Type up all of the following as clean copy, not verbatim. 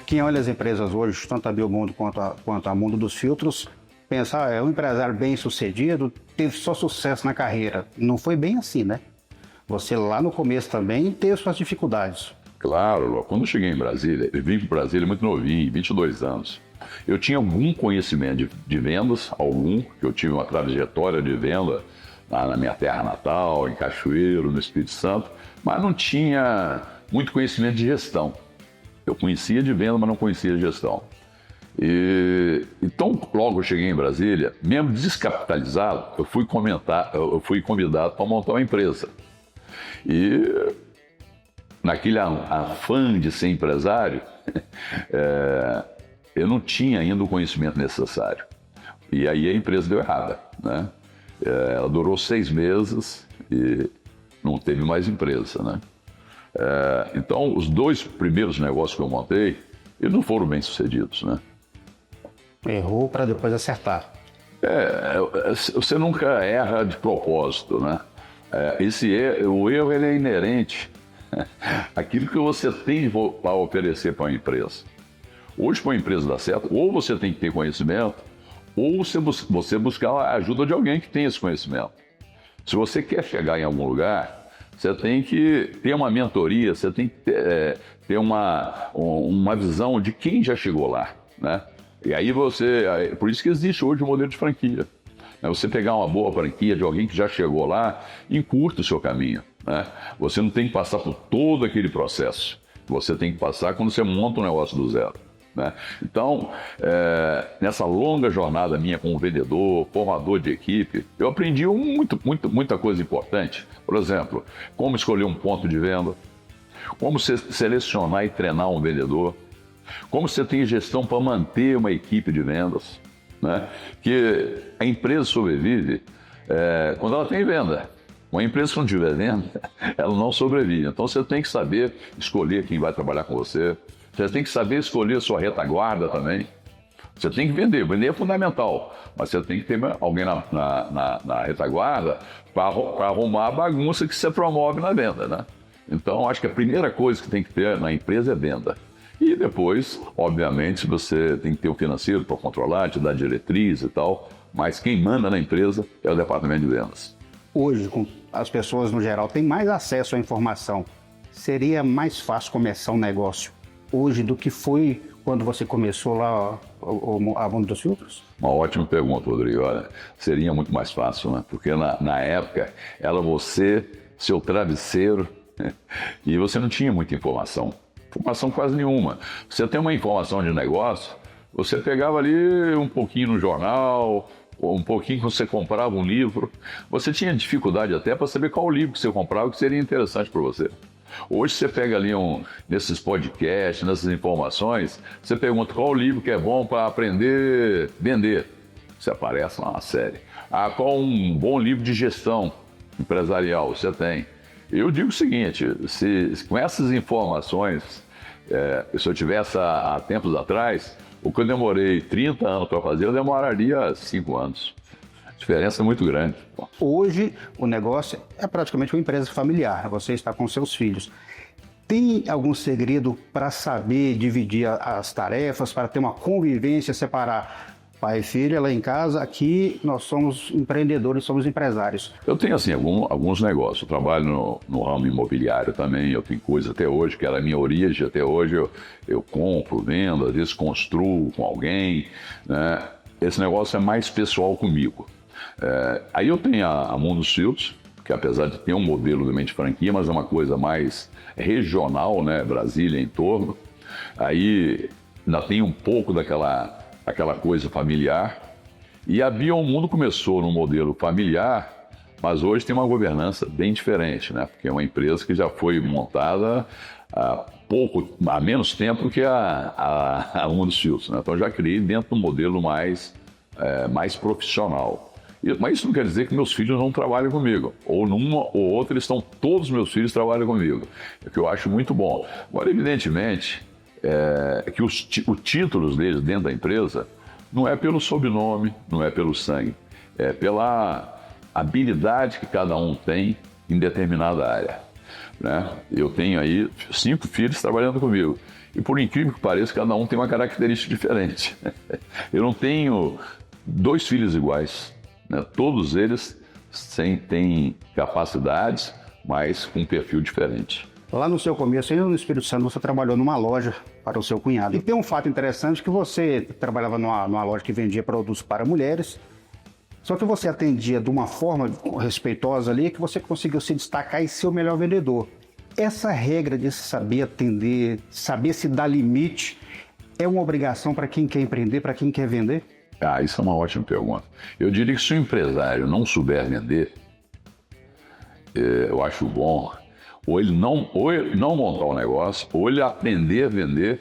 quem olha as empresas hoje, tanto a Biomundo quanto a Mundo dos Filtros, pensa, é um empresário bem sucedido, teve só sucesso na carreira. Não foi bem assim, né? Você lá no começo também teve suas dificuldades. Claro, quando eu cheguei em Brasília, eu vim para Brasília muito novinho, 22 anos. Eu tinha algum conhecimento de vendas, que eu tive uma trajetória de venda na minha terra natal, em Cachoeiro, no Espírito Santo, mas não tinha muito conhecimento de gestão. Eu conhecia de venda, mas não conhecia de gestão. Então, logo eu cheguei em Brasília, mesmo descapitalizado, eu fui convidado para montar uma empresa. E naquele afã de ser empresário, eu não tinha ainda o conhecimento necessário. E aí a empresa deu errada, né? Ela durou 6 meses e não teve mais empresa, né? Então, os 2 primeiros negócios que eu montei, eles não foram bem sucedidos, né? Errou para depois acertar. Você nunca erra de propósito, né? O erro ele é inerente àquilo que você tem para oferecer para uma empresa. Hoje, para uma empresa dar certo, ou você tem que ter conhecimento, ou você buscar a ajuda de alguém que tem esse conhecimento. Se você quer chegar em algum lugar, você tem que ter uma mentoria, você tem que ter uma visão de quem já chegou lá, né? E aí por isso que existe hoje o modelo de franquia. Você pegar uma boa franquia de alguém que já chegou lá, encurta o seu caminho, né? Você não tem que passar por todo aquele processo. Você tem que passar quando você monta um negócio do zero, né? Então, nessa longa jornada minha como vendedor, formador de equipe, eu aprendi muita coisa importante. Por exemplo, como escolher um ponto de venda, como selecionar e treinar um vendedor, como você tem gestão para manter uma equipe de vendas, né? Que a empresa sobrevive quando ela tem venda. Uma empresa que não tiver venda, ela não sobrevive. Então você tem que saber escolher quem vai trabalhar com você. Você tem que saber escolher a sua retaguarda também. Você tem que vender. Vender é fundamental. Mas você tem que ter alguém na retaguarda para arrumar a bagunça que você promove na venda, né? Então acho que a primeira coisa que tem que ter na empresa é venda. E depois, obviamente, você tem que ter um financeiro para controlar, te dar diretriz e tal, mas quem manda na empresa é o departamento de vendas. Hoje, as pessoas no geral têm mais acesso à informação. Seria mais fácil começar um negócio hoje do que foi quando você começou lá a Mundo dos Filtros? Uma ótima pergunta, Rodrigo. Olha, seria muito mais fácil, né? Porque na época era você, seu travesseiro, e você não tinha muita informação. Informação quase nenhuma. Você tem uma informação de negócio, você pegava ali um pouquinho no jornal, um pouquinho que você comprava um livro. Você tinha dificuldade até para saber qual livro que você comprava que seria interessante para você. Hoje você pega ali nesses podcasts, nessas informações, você pergunta qual livro que é bom para aprender a vender. Você aparece lá na série. Qual um bom livro de gestão empresarial você tem? Eu digo o seguinte, com essas informações, se eu tivesse há tempos atrás, o que eu demorei 30 anos para fazer, eu demoraria 5 anos. A diferença é muito grande. Hoje, o negócio é praticamente uma empresa familiar, você está com seus filhos. Tem algum segredo para saber dividir as tarefas, para ter uma convivência, separar pai e filha lá em casa? Aqui nós somos empreendedores, somos empresários. Eu tenho assim alguns negócios. Eu trabalho no ramo imobiliário também. Eu tenho coisa até hoje que era a minha origem. Até hoje eu compro, vendo, às vezes construo com alguém, né? Esse negócio é mais pessoal comigo. Aí eu tenho a Mundo dos Filtros, que apesar de ter um modelo também de franquia, mas é uma coisa mais regional, né? Brasília em torno. Aí ainda tem um pouco daquela coisa familiar. E a Biomundo começou no modelo familiar, mas hoje tem uma governança bem diferente, né? Porque é uma empresa que já foi montada há menos tempo que a Mundo dos Filtros, né? Então eu já criei dentro do modelo mais profissional. Mas isso não quer dizer que meus filhos não trabalhem comigo. Ou numa ou outra, todos os meus filhos trabalham comigo. É que eu acho muito bom. Agora, evidentemente, que os títulos deles dentro da empresa não é pelo sobrenome, não é pelo sangue. É pela habilidade que cada um tem em determinada área, né? Eu tenho aí 5 filhos trabalhando comigo. E por incrível que pareça, cada um tem uma característica diferente. Eu não tenho 2 filhos iguais, né? Todos eles têm capacidades, mas com um perfil diferente. Lá no seu começo, aí no Espírito Santo, você trabalhou numa loja para o seu cunhado. E tem um fato interessante que você trabalhava numa loja que vendia produtos para mulheres, só que você atendia de uma forma respeitosa ali que você conseguiu se destacar e ser o melhor vendedor. Essa regra de saber atender, saber se dar limite, é uma obrigação para quem quer empreender, para quem quer vender? Isso é uma ótima pergunta. Eu diria que se o empresário não souber vender, eu acho bom, ou ele não montar um negócio, ou ele aprender a vender,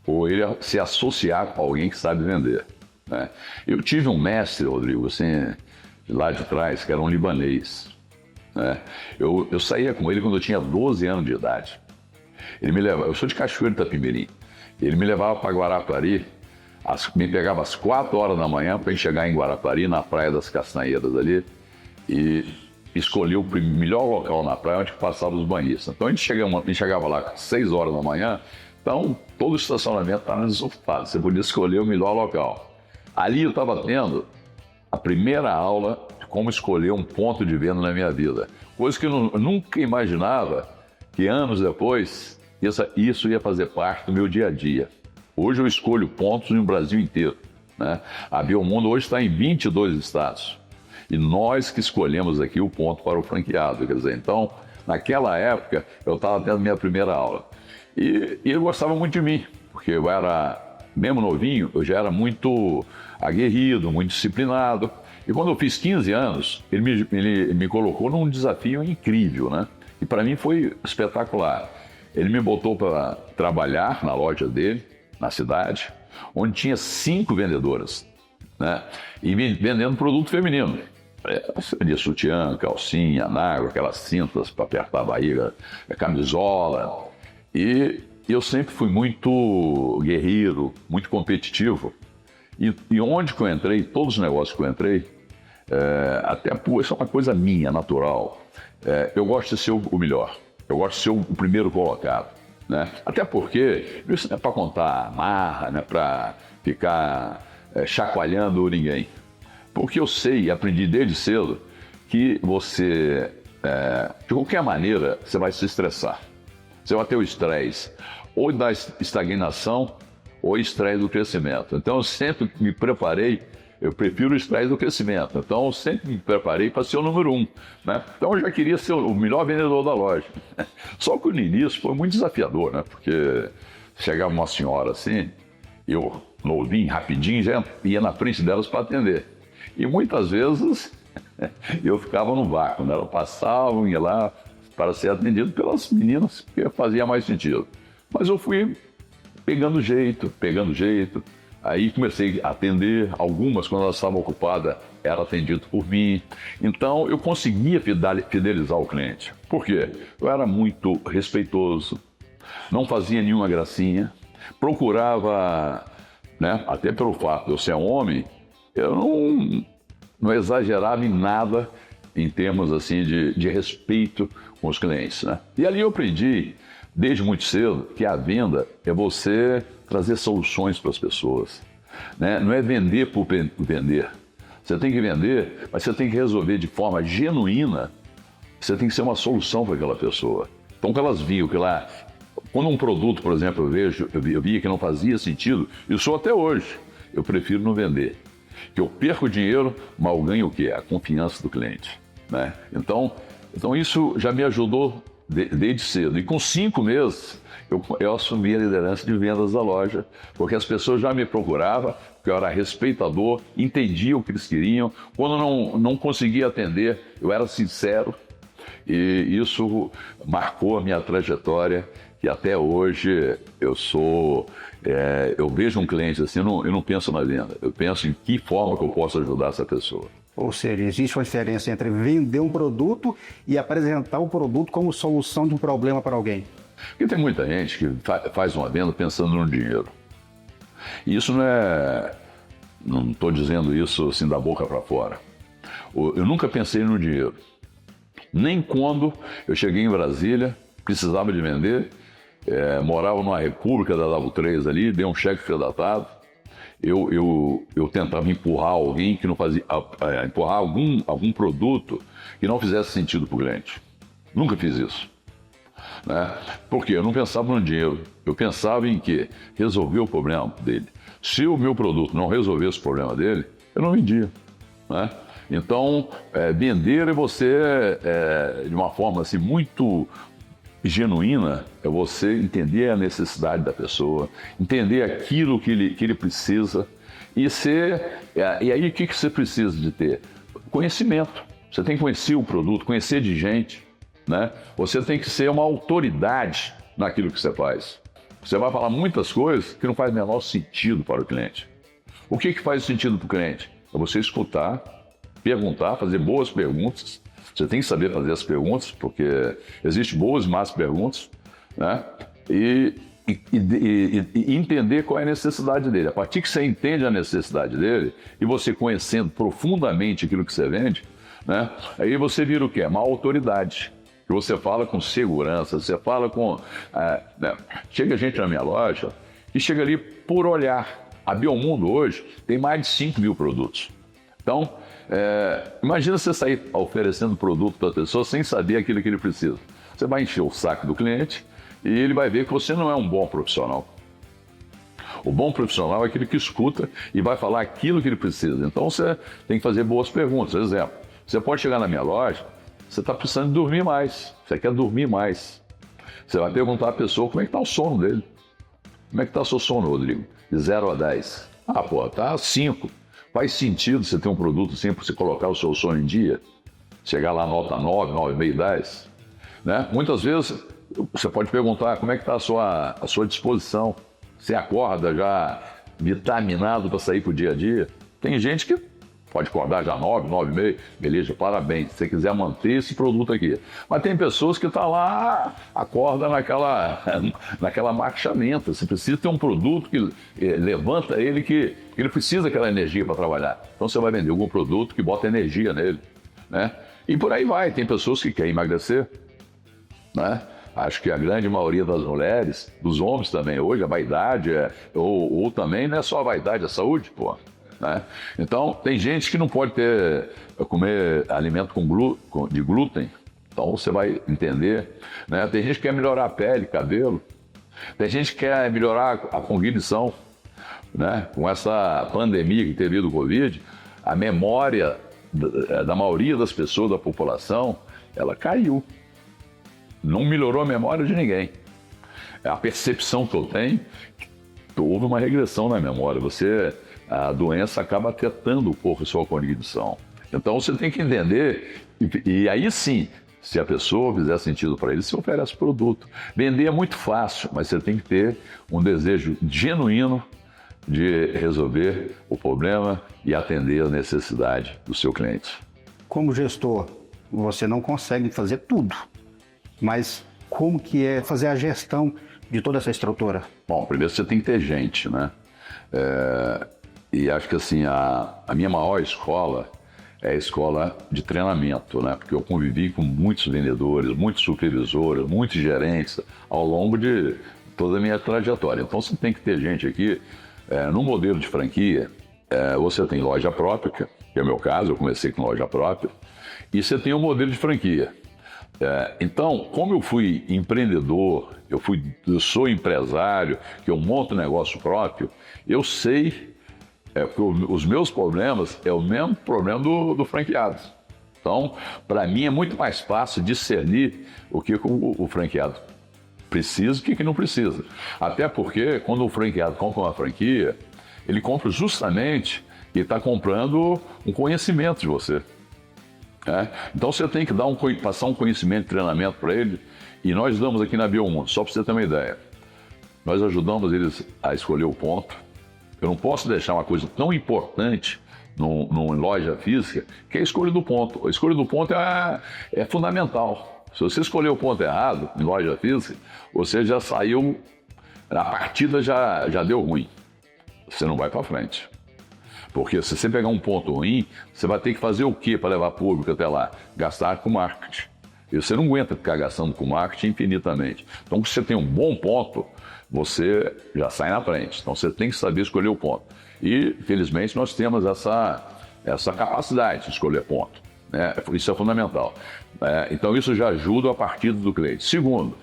ou ele se associar com alguém que sabe vender, né? Eu tive um mestre, Rodrigo, assim, lá de trás, que era um libanês, né? Eu saía com ele quando eu tinha 12 anos de idade. Ele me levava, eu sou de Cachoeiro de Itapemirim, ele me levava para Guarapari, me pegava às 4 horas da manhã para chegar em Guarapari, na Praia das Castanheiras ali, e escolher o melhor local na praia onde passavam os banhistas. Então a gente chegava lá às 6 horas da manhã, então todo o estacionamento estava desocupado, você podia escolher o melhor local. Ali eu estava tendo a primeira aula de como escolher um ponto de venda na minha vida, coisa que eu nunca imaginava que anos depois isso ia fazer parte do meu dia a dia. Hoje eu escolho pontos no Brasil inteiro, né? A Biomundo hoje está em 22 estados. E nós que escolhemos aqui o ponto para o franqueado. Quer dizer, então, naquela época, eu estava tendo minha primeira aula. E ele gostava muito de mim, porque eu era, mesmo novinho, eu já era muito aguerrido, muito disciplinado. E quando eu fiz 15 anos, ele me colocou num desafio incrível, né? E para mim foi espetacular. Ele me botou para trabalhar na loja dele, na cidade, onde tinha 5 vendedoras, né? E vendendo produto feminino. De sutiã, calcinha, nágua, aquelas cintas para apertar a barriga, camisola. E eu sempre fui muito guerreiro, muito competitivo. E onde que eu entrei, todos os negócios que eu entrei, isso é uma coisa minha, natural. Eu gosto de ser o melhor, eu gosto de ser o primeiro colocado, né? Até porque isso não é para contar marra, não é para ficar chacoalhando ninguém. Porque eu sei e aprendi desde cedo que você, de qualquer maneira, você vai se estressar. Você vai ter o estresse ou da estagnação ou estresse do crescimento. Então eu sempre me preparei, eu prefiro o estresse do crescimento. Então eu sempre me preparei para ser o número 1, né? Então eu já queria ser o melhor vendedor da loja. Só que no início foi muito desafiador, né? Porque chegava uma senhora assim, eu novinho, rapidinho, já ia na frente delas para atender. E muitas vezes eu ficava no vácuo, né? Elas passavam, ia lá para ser atendido pelas meninas, porque fazia mais sentido. Mas eu fui pegando jeito. Aí comecei a atender, algumas quando elas estavam ocupadas era atendido por mim. Então eu conseguia fidelizar o cliente. Por quê? Eu era muito respeitoso, não fazia nenhuma gracinha, procurava, né? Até pelo fato de eu ser um homem, eu não exagerava em nada em termos assim de respeito com os clientes, né? E ali eu aprendi, desde muito cedo, que a venda é você trazer soluções para as pessoas, né? Não é vender por vender. Você tem que vender, mas você tem que resolver de forma genuína. Você tem que ser uma solução para aquela pessoa. Então, que elas viam que lá, quando um produto, por exemplo, eu via que não fazia sentido, e sou até hoje, eu prefiro não vender. Que eu perco dinheiro, mas eu ganho o quê? A confiança do cliente, né? Então isso já me ajudou desde cedo. E com 5 meses, eu assumi a liderança de vendas da loja, porque as pessoas já me procuravam, porque eu era respeitador, entendia o que eles queriam. Quando não conseguia atender, eu era sincero. E isso marcou a minha trajetória, que até hoje eu vejo um cliente assim, eu não penso na venda, eu penso em que forma que eu posso ajudar essa pessoa. Ou seja, existe uma diferença entre vender um produto e apresentar o produto como solução de um problema para alguém. Porque tem muita gente que faz uma venda pensando no dinheiro. E isso não estou dizendo isso assim da boca para fora. Eu nunca pensei no dinheiro. Nem quando eu cheguei em Brasília, precisava de vender, morava numa república da W3 ali, dei um cheque candidatado. Eu tentava empurrar alguém que não fazia, empurrar algum produto que não fizesse sentido para o cliente. Nunca fiz isso, né? Porque eu não pensava no dinheiro, eu pensava em que resolver o problema dele. Se o meu produto não resolvesse o problema dele, eu não vendia, né? Então, vender é você, de uma forma assim, muito genuína, é você entender a necessidade da pessoa, entender aquilo que ele precisa e aí o que você precisa de ter? Conhecimento. Você tem que conhecer o produto, conhecer de gente, né? Você tem que ser uma autoridade naquilo que você faz. Você vai falar muitas coisas que não faz o menor sentido para o cliente. O que faz sentido para o cliente? É você escutar, perguntar, fazer boas perguntas. Você tem que saber fazer as perguntas, porque existem boas e más perguntas, né? E entender qual é a necessidade dele. A partir que você entende a necessidade dele, e você conhecendo profundamente aquilo que você vende, né? Aí você vira o quê? Uma autoridade. Que você fala com segurança, você fala com... né? Chega gente na minha loja e chega ali por olhar. A Biomundo hoje tem mais de 5 mil produtos. Então, imagina você sair oferecendo produto para a pessoa sem saber aquilo que ele precisa. Você vai encher o saco do cliente e ele vai ver que você não é um bom profissional. O bom profissional é aquele que escuta e vai falar aquilo que ele precisa. Então você tem que fazer boas perguntas. Por exemplo, você pode chegar na minha loja, você está precisando dormir mais, você quer dormir mais. Você vai perguntar à pessoa como é que está o sono dele. Como é que está o seu sono, Rodrigo? De 0 a 10. Tá 5. Faz sentido você ter um produto assim para você colocar o seu sono em dia? Chegar lá nota 9, 9,5, 10. Né? Muitas vezes você pode perguntar como é que está a sua disposição. Você acorda já vitaminado para sair para o dia a dia? Tem gente que pode acordar já 9, 9,5, beleza, parabéns, se você quiser manter esse produto aqui. Mas tem pessoas que estão lá, acorda naquela marcha lenta. Você precisa ter um produto que levanta ele, que ele precisa daquela energia para trabalhar. Então você vai vender algum produto que bota energia nele, né? E por aí vai, tem pessoas que querem emagrecer, né? Acho que a grande maioria das mulheres, dos homens também, hoje a vaidade ou também não é só a vaidade, é a saúde, pô. Né? Então, tem gente que não pode comer alimento de glúten, então você vai entender, né? Tem gente que quer melhorar a pele, cabelo, tem gente que quer melhorar a cognição, né? Com essa pandemia que teve do Covid, a memória da maioria das pessoas da população, ela caiu, não melhorou a memória de ninguém. A percepção que eu tenho, houve uma regressão na memória, a doença acaba afetando um pouco a sua cognição. Então você tem que entender, e aí sim, se a pessoa fizer sentido para ele, você oferece produto. Vender é muito fácil, mas você tem que ter um desejo genuíno de resolver o problema e atender a necessidade do seu cliente. Como gestor, você não consegue fazer tudo, mas como que é fazer a gestão de toda essa estrutura? Bom, primeiro você tem que ter gente, né? E acho que assim, a minha maior escola é a escola de treinamento, né? Porque eu convivi com muitos vendedores, muitos supervisores, muitos gerentes ao longo de toda a minha trajetória. Então você tem que ter gente aqui, no modelo de franquia, você tem loja própria, que é o meu caso, eu comecei com loja própria, e você tem um modelo de franquia. Então, como eu fui empreendedor, eu sou empresário, que eu monto negócio próprio, eu sei que os meus problemas é o mesmo problema do franqueado. Então, para mim é muito mais fácil discernir o que o franqueado precisa e o que não precisa. Até porque quando o franqueado compra uma franquia, ele compra justamente e está comprando um conhecimento de você. Então você tem que passar um conhecimento, treinamento para ele, e nós damos aqui na Biomundo, só para você ter uma ideia. Nós ajudamos eles a escolher o ponto. Eu não posso deixar uma coisa tão importante numa loja física, que é a escolha do ponto. A escolha do ponto é fundamental. Se você escolher o ponto errado em loja física, você já saiu, a partida já deu ruim. Você não vai para frente. Porque se você pegar um ponto ruim, você vai ter que fazer o quê para levar público até lá? Gastar com marketing. E você não aguenta ficar gastando com marketing infinitamente. Então, se você tem um bom ponto, você já sai na frente. Então, você tem que saber escolher o ponto. E, felizmente, nós temos essa capacidade de escolher ponto, né? Isso é fundamental. Então, isso já ajuda a partida do cliente. Segundo,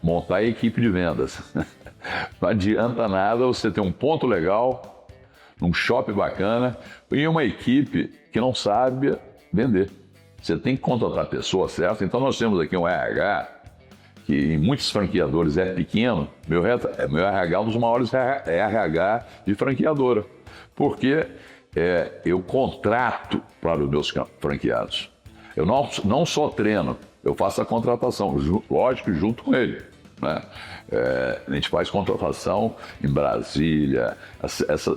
montar a equipe de vendas. Não adianta nada você ter um ponto legal, num shopping bacana, e uma equipe que não sabe vender. Você tem que contratar a pessoa certa. Então, nós temos aqui um RH, que em muitos franqueadores é pequeno. Meu RH é um dos maiores RH de franqueadora, porque eu contrato para os meus franqueados. Eu não só treino, eu faço a contratação, lógico, junto com ele, né? A gente faz contratação em Brasília.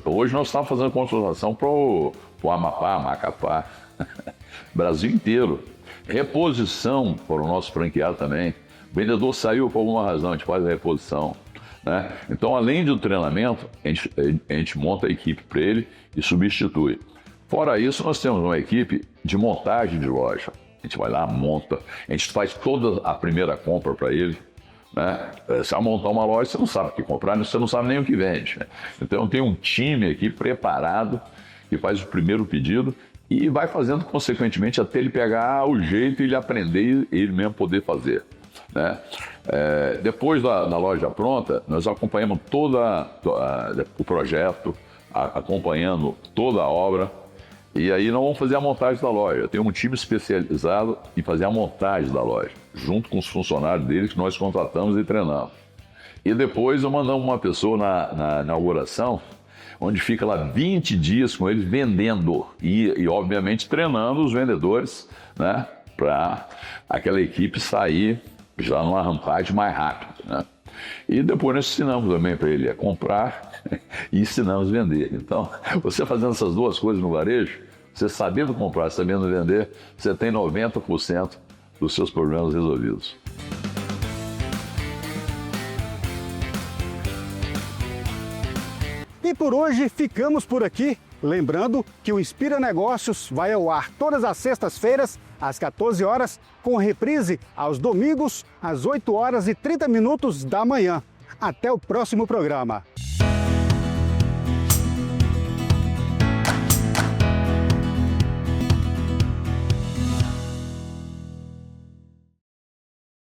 Hoje nós estamos fazendo contratação para o Amapá, Macapá, Brasil inteiro. Reposição para o nosso franqueado também. O vendedor saiu por alguma razão, a gente faz a reposição, né? Então, além do treinamento, a gente monta a equipe para ele e substitui. Fora isso, nós temos uma equipe de montagem de loja. A gente vai lá, monta, a gente faz toda a primeira compra para ele, né? Se vai montar uma loja, você não sabe o que comprar, você não sabe nem o que vende, né? Então, tem um time aqui preparado que faz o primeiro pedido e vai fazendo, consequentemente, até ele pegar o jeito e ele aprender e ele mesmo poder fazer, né? Depois da loja pronta, nós acompanhamos todo o projeto, acompanhando toda a obra, e aí nós vamos fazer a montagem da loja. Tem um time especializado em fazer a montagem da loja, junto com os funcionários deles que nós contratamos e treinamos. E depois nós mandamos uma pessoa na inauguração, onde fica lá 20 dias com eles vendendo e obviamente treinando os vendedores, né, para aquela equipe sair já numa rampagem mais rápida, né? E depois nós ensinamos também para ele a comprar e ensinamos a vender. Então, você fazendo essas duas coisas no varejo, você sabendo comprar, sabendo vender, você tem 90% dos seus problemas resolvidos. E por hoje ficamos por aqui. Lembrando que o Inspira Negócios vai ao ar todas as sextas-feiras, às 14 horas, com reprise aos domingos, às 8 horas e 30 minutos da manhã. Até o próximo programa.